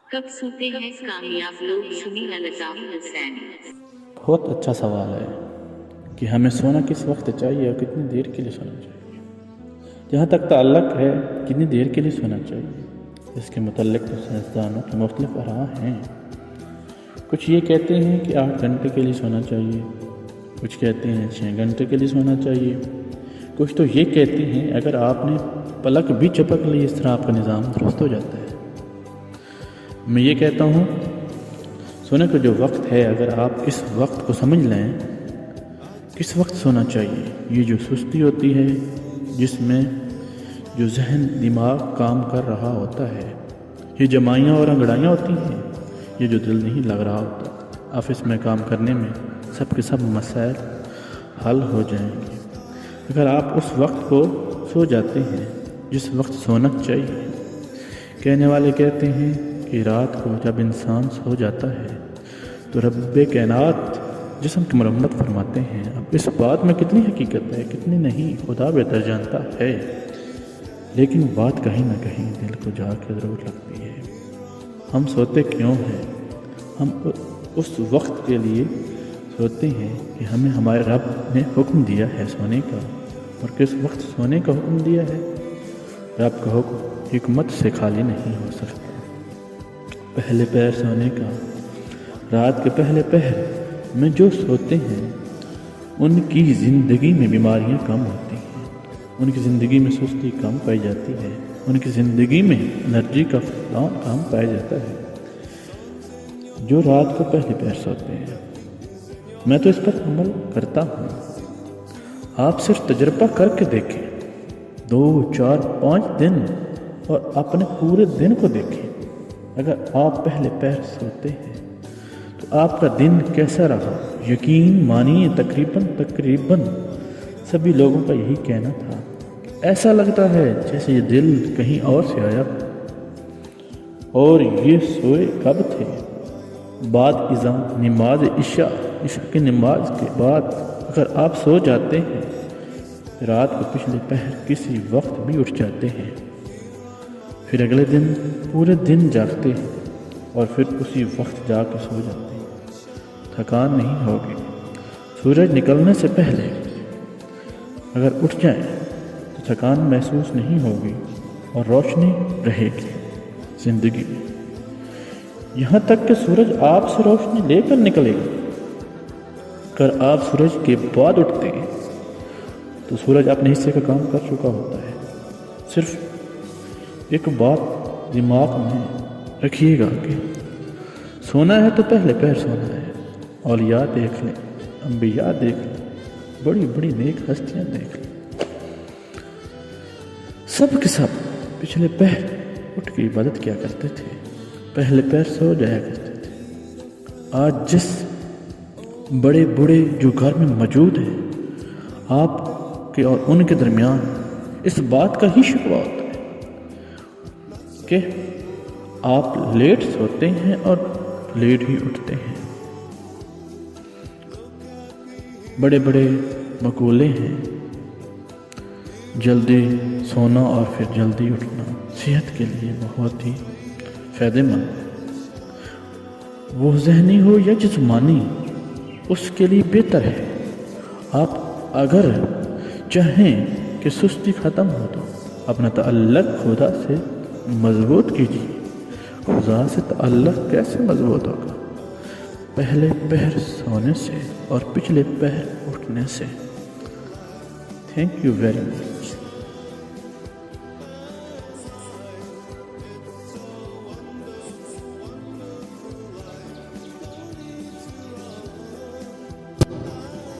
कब सोते हैं कामयाब लोग? सुनील अल्ताफ हुसैन। बहुत अच्छा सवाल है कि हमें सोना किस वक्त चाहिए और कितनी देर के लिए सोना चाहिए। जहाँ तक ताल्लुक़ है कितनी देर के लिए सोना चाहिए, इसके मुतल्लिक़ तो साइंसदानों के मुख्तलिफ आराह हैं। कुछ ये कहते हैं कि 8 घंटे के लिए सोना चाहिए, कुछ कहते हैं 6 घंटे के लिए सोना चाहिए, कुछ तो ये कहते हैं अगर आपने पलक भी झपक ली इस तरह आपका निज़ाम दुरुस्त हो जाता है। मैं ये कहता हूँ सोने का जो वक्त है, अगर आप इस वक्त को समझ लें किस वक्त सोना चाहिए, ये जो सुस्ती होती है जिसमें जो जहन दिमाग काम कर रहा होता है, ये जमाइयाँ और अंगड़ाइयाँ होती हैं, ये जो दिल नहीं लग रहा होता, ऑफिस में काम करने में सब के सब मसाइल हल हो जाएंगे अगर आप उस वक्त को सो जाते हैं जिस वक्त सोना चाहिए। कहने वाले कहते हैं कि रात को जब इंसान सो जाता है तो रब्बे कायनात जिस्म की मरम्मत फरमाते हैं। अब इस बात में कितनी हकीकत है कितनी नहीं, खुदा बेहतर जानता है, लेकिन बात कहीं ना कहीं दिल को जाके ज़रूर लगती है। हम सोते क्यों हैं? हम उस वक्त के लिए सोते हैं कि हमें हमारे रब ने हुक्म दिया है सोने का, और किस वक्त सोने का हुक्म दिया है। रब का हुक्म हिकमत से खाली नहीं हो सकता। पहले पहर सोने का, रात के पहले पहर में जो सोते हैं उनकी ज़िंदगी में बीमारियां कम होती हैं, उनकी ज़िंदगी में सुस्ती कम पाई जाती है, उनकी ज़िंदगी में एनर्जी का फैलाव कम पाया जाता है। जो रात को पहले पहर सोते हैं, मैं तो इस पर अमल करता हूँ। आप सिर्फ तजर्बा करके देखें, 2, 4, 5 दिन और अपने पूरे दिन को देखें। अगर आप पहले पहर सोते हैं तो आपका दिन कैसा रहा? यकीन मानिए तकरीबन सभी लोगों का यही कहना था। ऐसा लगता है जैसे ये दिल कहीं और से आया और ये सोए कब थे? बाद इज़ा नमाज इशा की नमाज के बाद अगर आप सो जाते हैं, रात को पिछले पहर किसी वक्त भी उठ जाते हैं, फिर अगले दिन पूरे दिन जागते हैं और फिर उसी वक्त जाकर सो जाते हैं, थकान नहीं होगी। सूरज निकलने से पहले अगर उठ जाएं तो थकान महसूस नहीं होगी और रोशनी रहेगी ज़िंदगी में। यहाँ तक कि सूरज आपसे रोशनी लेकर निकलेगा। अगर आप सूरज के बाद उठते हैं तो सूरज अपने हिस्से का काम कर चुका होता है। सिर्फ एक बात दिमाग में रखिएगा कि सोना है तो पहले पहर सोना है। औलिया देख लें, अंबिया देख लें, बड़ी बड़ी नेक हस्तियाँ देख लें, सब के सब पिछले पहर उठ के इबादत किया करते थे, पहले पैर सो जाया करते थे। आज जिस बड़े बूढ़े जो घर में मौजूद हैं, आपके और उनके दरमियान इस बात का ही शिकवा होता है कि आप लेट सोते हैं और लेट ही उठते हैं। बड़े बड़े मकूले हैं, जल्दी सोना और फिर जल्दी उठना सेहत के लिए बहुत ही फ़ायदेमंद है। वो ज़हनी हो या जिस्मानी, उसके लिए बेहतर है। आप अगर चाहें कि सुस्ती ख़त्म हो तो अपना तअल्लुक़ खुदा से मज़बूत कीजिए। खुदा से तअल्लुक़ कैसे मज़बूत होगा? पहले पहर सोने से और पिछले पहर उठने से। Thank you very much.